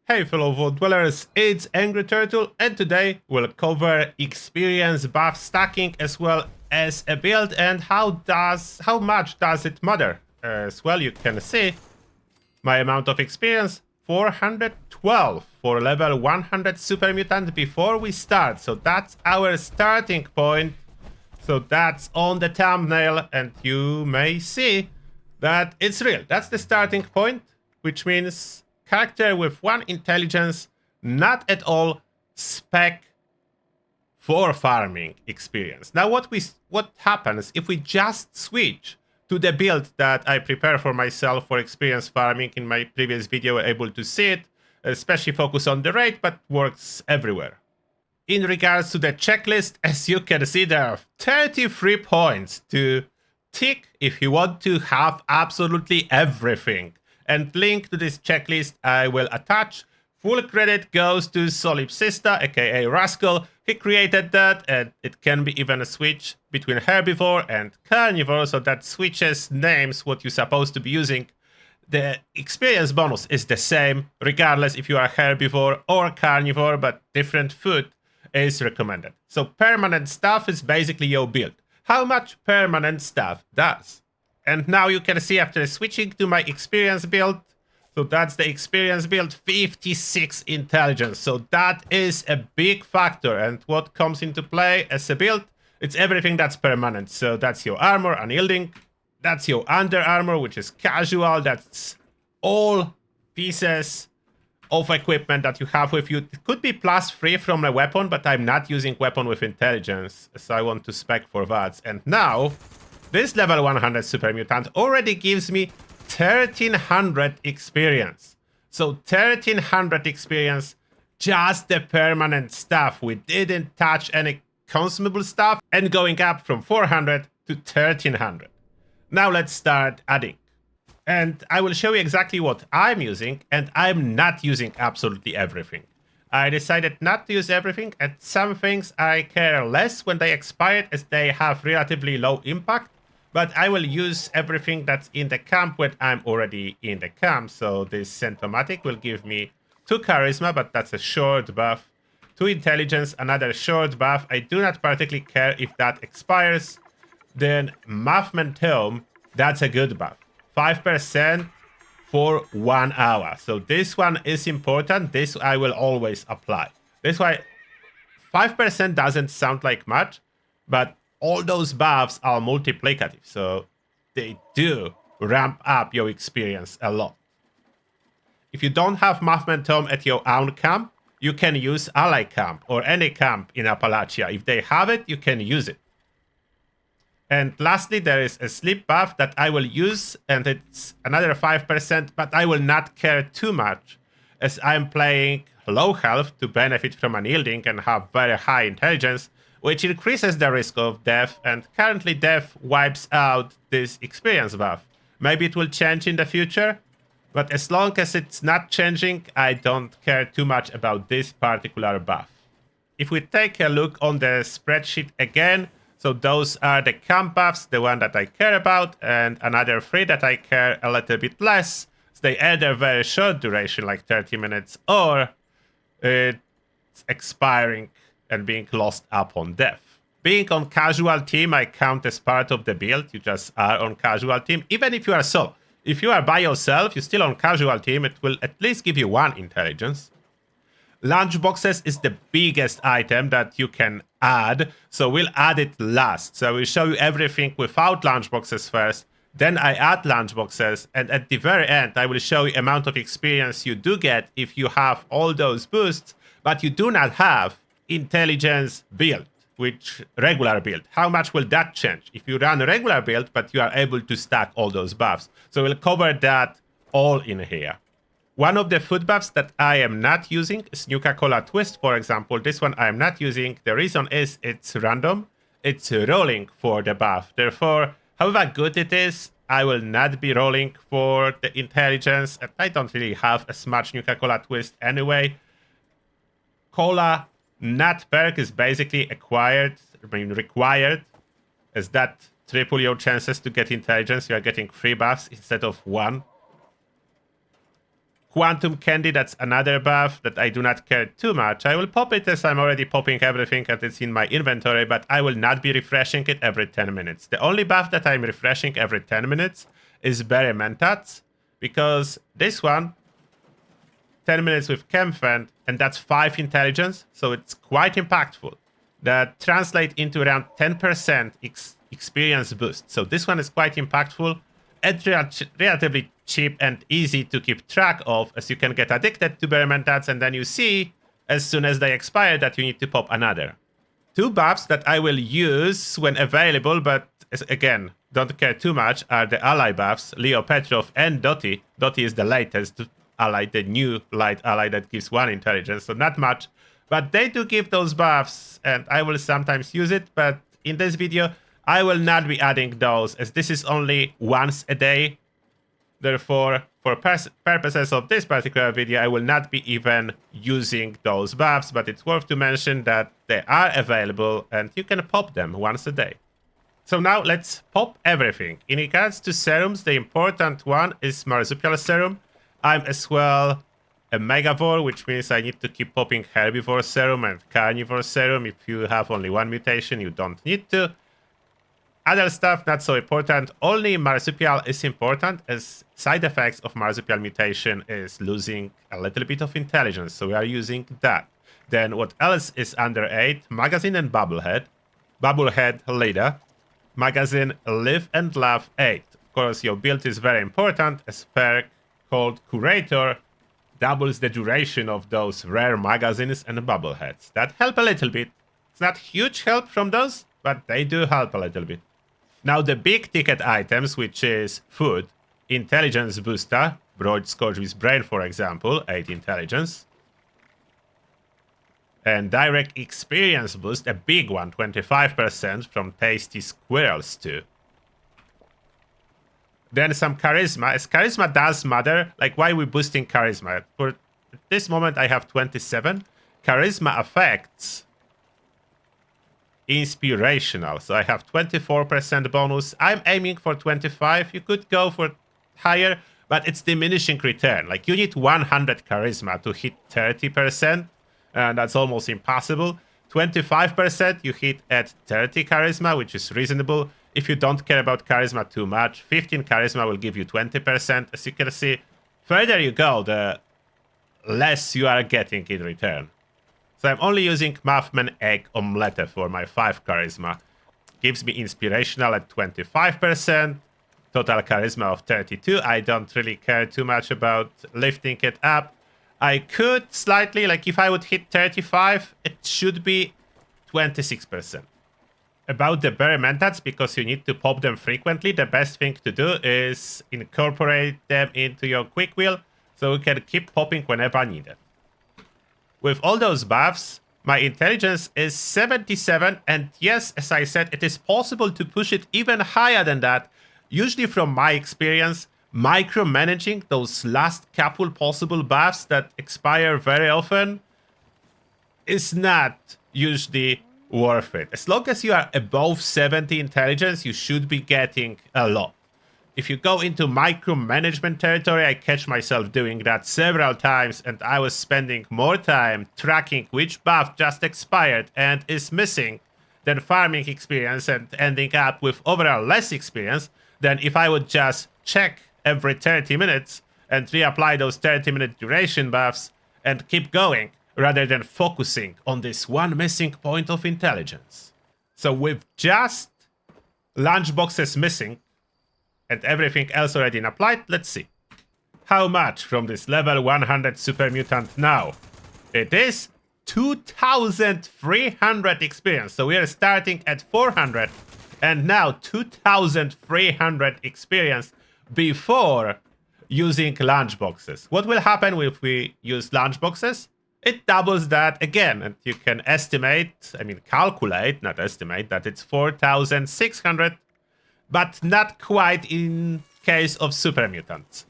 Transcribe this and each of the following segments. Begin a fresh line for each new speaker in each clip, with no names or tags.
Hey fellow vault dwellers, it's Angry Turtle, and today we'll cover experience buff stacking as well as a build and how much does it matter. As well, you can see my amount of experience 412 for level 100 super mutant before we start. So that's our starting point. So that's on the thumbnail, and you may see that it's real. That's the starting point, which means character with 1 intelligence, not at all spec for farming experience. Now what happens if we just switch to the build that I prepare for myself for experience farming? In my previous video, we're able to see it, especially focus on the rate, but works everywhere. In regards to the checklist, as you can see, there are 33 points to tick if you want to have absolutely everything. And link to this checklist I will attach. Full credit goes to Solipsista, aka Rascal. He created that, and it can be even a switch between herbivore and carnivore, so that switches names what you're supposed to be using. The experience bonus is the same, regardless if you are herbivore or carnivore, but different food is recommended. So permanent stuff is basically your build. How much permanent stuff does? And now you can see after switching to my experience build, so that's the experience build, 56 intelligence. So that is a big factor. And what comes into play as a build, it's everything that's permanent. So that's your armor, unyielding. That's your under armor, which is casual. That's all pieces of equipment that you have with you. It could be +3 from a weapon, but I'm not using weapon with intelligence, so I want to spec for that. And now, this level 100 super mutant already gives me 1300 experience. So 1300 experience, just the permanent stuff. We didn't touch any consumable stuff, and going up from 400 to 1300. Now let's start adding. And I will show you exactly what I'm using, and I'm not using absolutely everything. I decided not to use everything, and some things I care less when they expired as they have relatively low impact, but I will use everything that's in the camp when I'm already in the camp. So this Centomatic will give me 2 charisma, but that's a short buff, 2 intelligence, another short buff. I do not particularly care if that expires. Then Momentum, that's a good buff. 5% for 1 hour. So this one is important. This I will always apply. This why 5% doesn't sound like much, but all those buffs are multiplicative. So they do ramp up your experience a lot. If you don't have Momentum at your own camp, you can use Ally Camp or any camp in Appalachia. If they have it, you can use it. And lastly, there is a sleep buff that I will use, and it's another 5%, but I will not care too much as I'm playing low health to benefit from unyielding and have very high intelligence, which increases the risk of death, and currently death wipes out this experience buff. Maybe it will change in the future, but as long as it's not changing, I don't care too much about this particular buff. If we take a look on the spreadsheet again, so those are the camp buffs, the one that I care about, and another 3 that I care a little bit less. So they either very short duration, like 30 minutes, or it's expiring and being lost upon death. Being on casual team, I count as part of the build. You just are on casual team, even if you are solo. If you are by yourself, you're still on casual team, it will at least give you 1 intelligence. Lunchboxes is the biggest item that you can add, so we'll add it last. So we'll show you everything without lunchboxes first, then I add lunchboxes, and at the very end I will show you amount of experience you do get if you have all those boosts, but you do not have intelligence build, which regular build. How much will that change if you run a regular build, but you are able to stack all those buffs? So we'll cover that all in here. One of the food buffs that I am not using is Nuka-Cola Twist, for example. This one I am not using. The reason is it's random. It's rolling for the buff. Therefore, however good it is, I will not be rolling for the intelligence. And I don't really have as much Nuka-Cola Twist anyway. Cola Nut perk is basically required, as that triple your chances to get intelligence. You are getting 3 buffs instead of 1. Quantum Candy, that's another buff that I do not care too much. I will pop it as I'm already popping everything that is in my inventory, but I will not be refreshing it every 10 minutes. The only buff that I'm refreshing every 10 minutes is Berry Mentats, because this one, 10 minutes with Chemfend, and that's 5 intelligence, so it's quite impactful. That translates into around 10% experience boost. So this one is quite impactful and relatively cheap and easy to keep track of, as you can get addicted to Berry Mentats and then you see, as soon as they expire, that you need to pop another. 2 buffs that I will use when available, but again, don't care too much, are the ally buffs, Leo Petrov and Dottie. Dottie is the latest ally, the new light ally that gives 1 intelligence, so not much. But they do give those buffs, and I will sometimes use it, but in this video, I will not be adding those, as this is only once a day. Therefore, for purposes of this particular video, I will not be even using those buffs, but it's worth to mention that they are available, and you can pop them once a day. So now let's pop everything. In regards to serums, the important one is Marsupial Serum. I'm as well a Megavore, which means I need to keep popping Herbivore Serum and Carnivore Serum. If you have only 1 mutation, you don't need to. Other stuff, not so important. Only Marsupial is important, as side effects of Marsupial mutation is losing a little bit of intelligence, so we are using that. Then what else is under 8? Magazine and Bubblehead. Bubblehead Leader. Magazine Live and Laugh 8. Of course, your build is very important, as perk called Curator doubles the duration of those rare magazines and bubbleheads. That help a little bit. It's not huge help from those, but they do help a little bit. Now the big ticket items, which is food, intelligence booster, Broad Scourge with Brain, for example, 8 intelligence. And direct experience boost, a big one, 25% from Tasty Squirrels too. Then some charisma, as charisma does matter. Like, why are we boosting charisma? For this moment, I have 27. Charisma affects inspirational, so I have 24% bonus. I'm aiming for 25. You could go for higher, but it's diminishing return. Like, you need 100 charisma to hit 30%, and that's almost impossible. 25% you hit at 30 charisma, which is reasonable. If you don't care about charisma too much, 15 charisma will give you 20%. As you can see, further you go, the less you are getting in return. So I'm only using Muffman Egg Omelette for my 5 charisma. Gives me inspirational at 25%. Total charisma of 32. I don't really care too much about lifting it up. I could slightly, like if I would hit 35, it should be 26%. About the Berry Mentats, because you need to pop them frequently, the best thing to do is incorporate them into your quick wheel so you can keep popping whenever needed. With all those buffs, my intelligence is 77, and yes, as I said, it is possible to push it even higher than that. Usually from my experience, micromanaging those last couple possible buffs that expire very often is not usually worth it. As long as you are above 70 intelligence, you should be getting a lot. If you go into micromanagement territory, I catch myself doing that several times, and I was spending more time tracking which buff just expired and is missing than farming experience, and ending up with overall less experience than if I would just check every 30 minutes and reapply those 30-minute duration buffs and keep going, rather than focusing on this one missing point of intelligence. So with just lunchboxes missing and everything else already applied, let's see. How much from this level 100 super mutant now? It is 2,300 experience. So we are starting at 400 and now 2,300 experience before using lunchboxes. What will happen if we use lunchboxes? It doubles that again, and you can estimate, calculate, not estimate, that it's 4,600, but not quite in case of super mutants.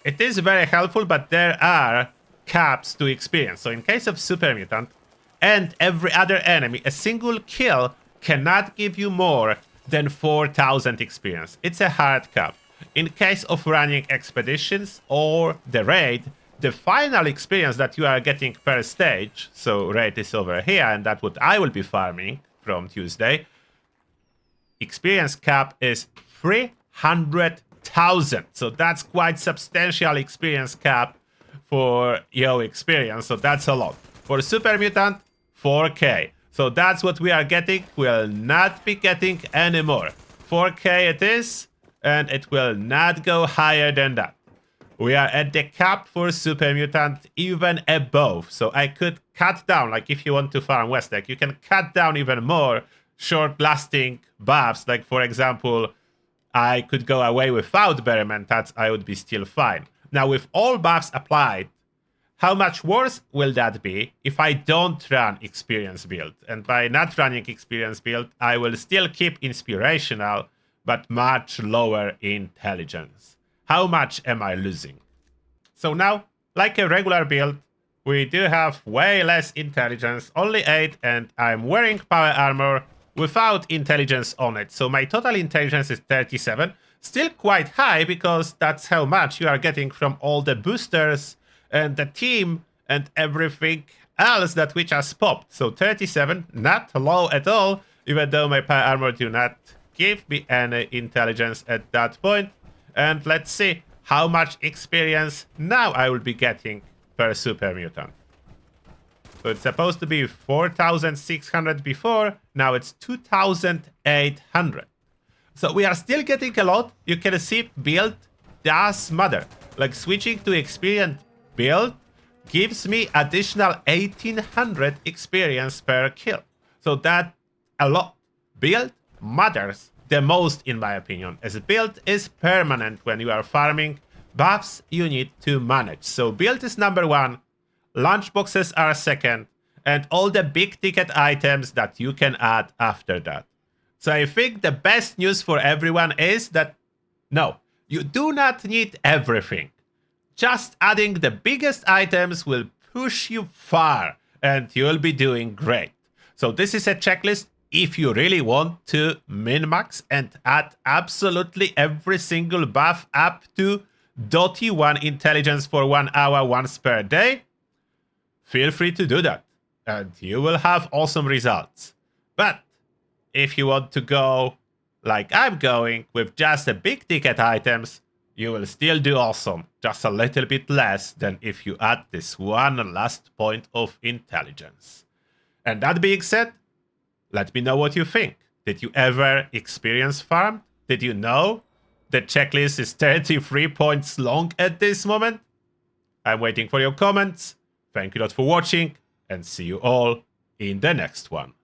It is very helpful, but there are caps to experience. So in case of super mutant and every other enemy, a single kill cannot give you more than 4,000 experience. It's a hard cap. In case of running expeditions or the raid, the final experience that you are getting per stage, so raid is over here, and that's what I will be farming from Tuesday, experience cap is 300,000. So that's quite substantial experience cap for your experience. So that's a lot. For Super Mutant, 4k. So that's what we are getting. We'll not be getting any more. 4k it is, and it will not go higher than that. We are at the cap for Super Mutant, even above. So I could cut down, like if you want to farm Westek, you can cut down even more short-lasting buffs. Like, for example, I could go away without Berry Mentats, I would be still fine. Now, with all buffs applied, how much worse will that be if I don't run Experience build? And by not running Experience build, I will still keep Inspirational, but much lower Intelligence. How much am I losing? So now, like a regular build, we do have way less intelligence, only 8, and I'm wearing power armor without intelligence on it. So my total intelligence is 37, still quite high because that's how much you are getting from all the boosters and the team and everything else that we just popped. So 37, not low at all, even though my power armor do not give me any intelligence at that point. And let's see how much experience now I will be getting per Super Mutant. So it's supposed to be 4,600 before, now it's 2,800. So we are still getting a lot. You can see build does matter. Like switching to experience build gives me additional 1,800 experience per kill. So that a lot. Build matters the most, in my opinion, as build is permanent when you are farming buffs you need to manage. So build is number 1, lunchboxes are second, and all the big ticket items that you can add after that. So I think the best news for everyone is that no, you do not need everything. Just adding the biggest items will push you far, and you'll be doing great. So this is a checklist if you really want to min-max and add absolutely every single buff up to Dotty 1 intelligence for 1 hour once per day, feel free to do that. And you will have awesome results. But if you want to go like I'm going with just the big ticket items, you will still do awesome. Just a little bit less than if you add this one last point of intelligence. And that being said, let me know what you think. Did you ever experience farm? Did you know the checklist is 33 points long at this moment? I'm waiting for your comments. Thank you a lot for watching, and see you all in the next one.